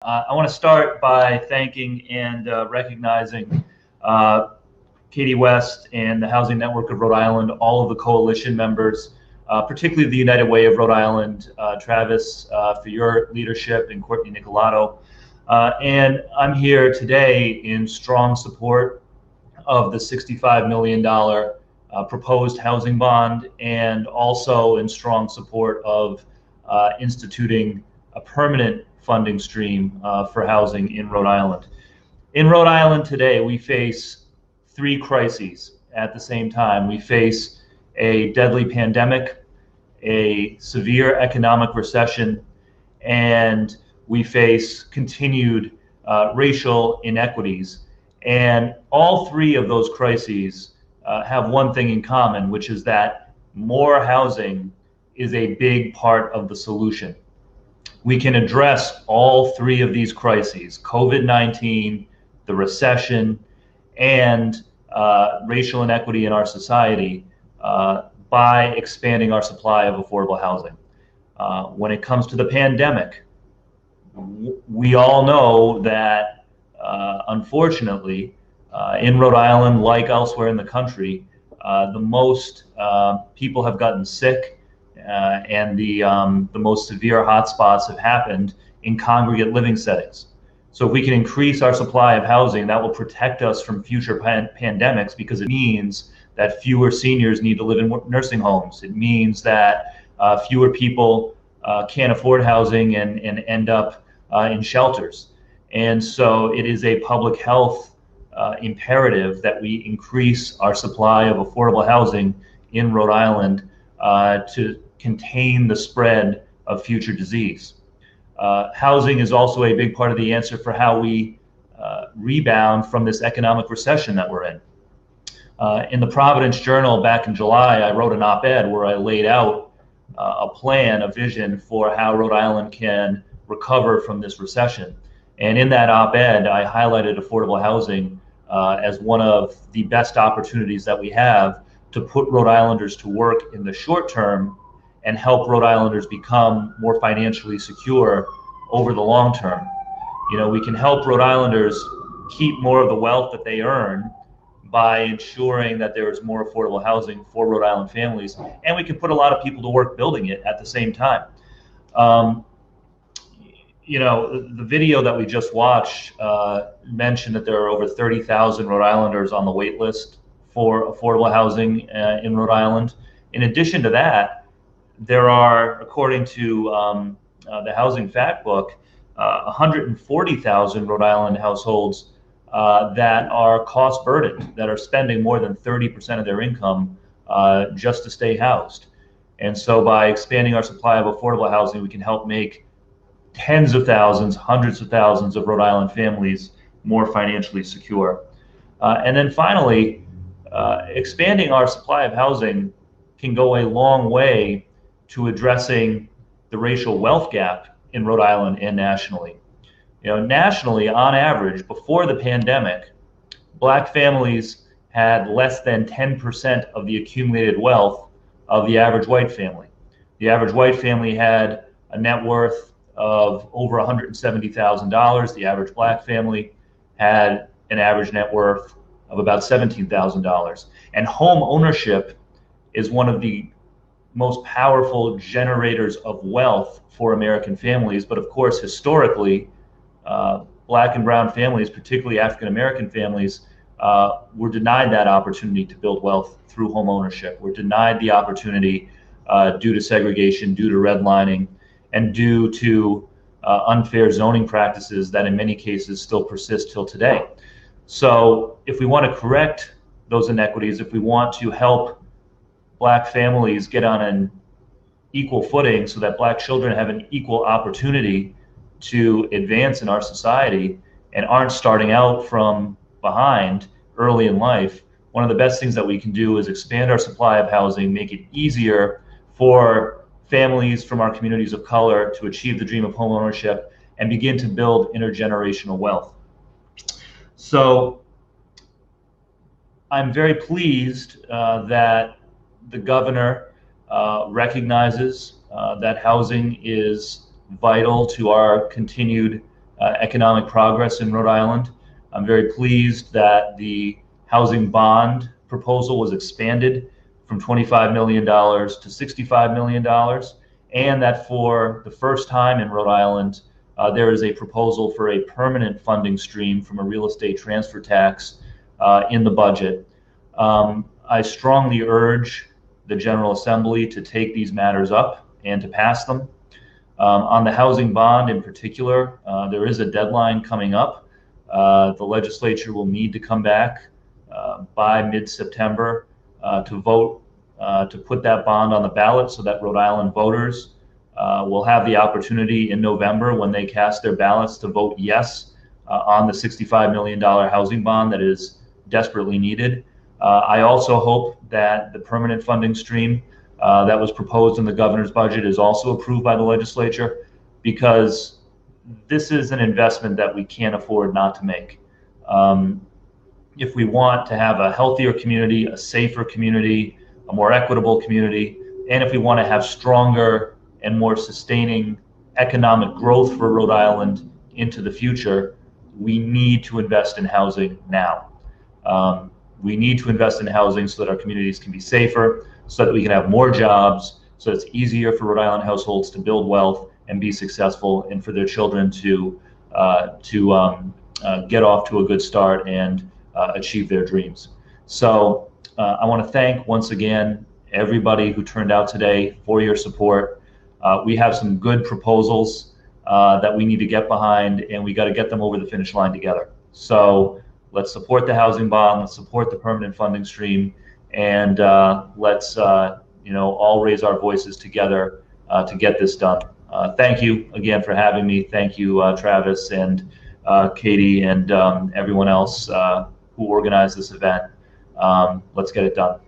I want to start by thanking and recognizing Katie West and the Housing Network of Rhode Island, all of the coalition members, particularly the United Way of Rhode Island, Travis, for your leadership, and Courtney Nicolato. And I'm here today in strong support of the $65 million proposed housing bond, and also in strong support of instituting a permanent funding stream for housing in Rhode Island. In Rhode Island today, we face three crises at the same time. We face a deadly pandemic, a severe economic recession, and we face continued racial inequities. And all three of those crises have one thing in common, which is that more housing is a big part of the solution. We can address all three of these crises, COVID-19, the recession, and racial inequity in our society, by expanding our supply of affordable housing. When it comes to the pandemic, we all know that unfortunately, in Rhode Island, like elsewhere in the country, the most people have gotten sick, and the most severe hotspots have happened in congregate living settings. So if we can increase our supply of housing, that will protect us from future pandemics, because it means that fewer seniors need to live in nursing homes. It means that fewer people can't afford housing and end up in shelters. And so it is a public health imperative that we increase our supply of affordable housing in Rhode Island to contain the spread of future disease. Housing is also a big part of the answer for how we rebound from this economic recession that we're in. In the Providence Journal back in July, I wrote an op-ed where I laid out a plan, a vision for how Rhode Island can recover from this recession. And in that op-ed, I highlighted affordable housing as one of the best opportunities that we have to put Rhode Islanders to work in the short term and help Rhode Islanders become more financially secure over the long term. You know, we can help Rhode Islanders keep more of the wealth that they earn by ensuring that there is more affordable housing for Rhode Island families, and we can put a lot of people to work building it at the same time. You know, the video that we just watched mentioned that there are over 30,000 Rhode Islanders on the wait list for affordable housing in Rhode Island. In addition to that, there are, according to the Housing Fact Book, 140,000 Rhode Island households that are cost burdened, that are spending more than 30% of their income just to stay housed. And so by expanding our supply of affordable housing, we can help make tens of thousands, hundreds of thousands of Rhode Island families more financially secure. And then finally, expanding our supply of housing can go a long way to addressing the racial wealth gap in Rhode Island and nationally. You know, nationally, on average, before the pandemic, Black families had less than 10% of the accumulated wealth of the average white family. The average white family had a net worth of over $170,000. The average Black family had an average net worth of about $17,000. And home ownership is one of the most powerful generators of wealth for American families. But of course, historically, Black and brown families, particularly African American families, were denied that opportunity to build wealth through home ownership. We're denied the opportunity due to segregation, due to redlining, and due to unfair zoning practices that in many cases still persist till today. So if we want to correct those inequities, if we want to help Black families get on an equal footing so that Black children have an equal opportunity to advance in our society and aren't starting out from behind early in life, one of the best things that we can do is expand our supply of housing, make it easier for families from our communities of color to achieve the dream of home ownership and begin to build intergenerational wealth. So I'm very pleased that the governor recognizes that housing is vital to our continued economic progress in Rhode Island. I'm very pleased that the housing bond proposal was expanded from $25 million to $65 million, and that for the first time in Rhode Island, there is a proposal for a permanent funding stream from a real estate transfer tax in the budget. I strongly urge the General Assembly to take these matters up and to pass them. On the housing bond in particular, there is a deadline coming up. The legislature will need to come back by mid-September to vote to put that bond on the ballot so that Rhode Island voters will have the opportunity in November when they cast their ballots to vote yes on the $65 million housing bond that is desperately needed. I also hope that the permanent funding stream that was proposed in the governor's budget is also approved by the legislature, because this is an investment that we can't afford not to make. If we want to have a healthier community, a safer community, a more equitable community, and if we want to have stronger and more sustaining economic growth for Rhode Island into the future, we need to invest in housing now. We need to invest in housing so that our communities can be safer, so that we can have more jobs, so it's easier for Rhode Island households to build wealth and be successful, and for their children to get off to a good start and achieve their dreams. So I want to thank once again everybody who turned out today for your support. We have some good proposals that we need to get behind, and we got to get them over the finish line together. So let's support the housing bond, let's support the permanent funding stream, and let's all raise our voices together to get this done. Thank you again for having me. Thank you, Travis and Katie and everyone else who organized this event. Let's get it done.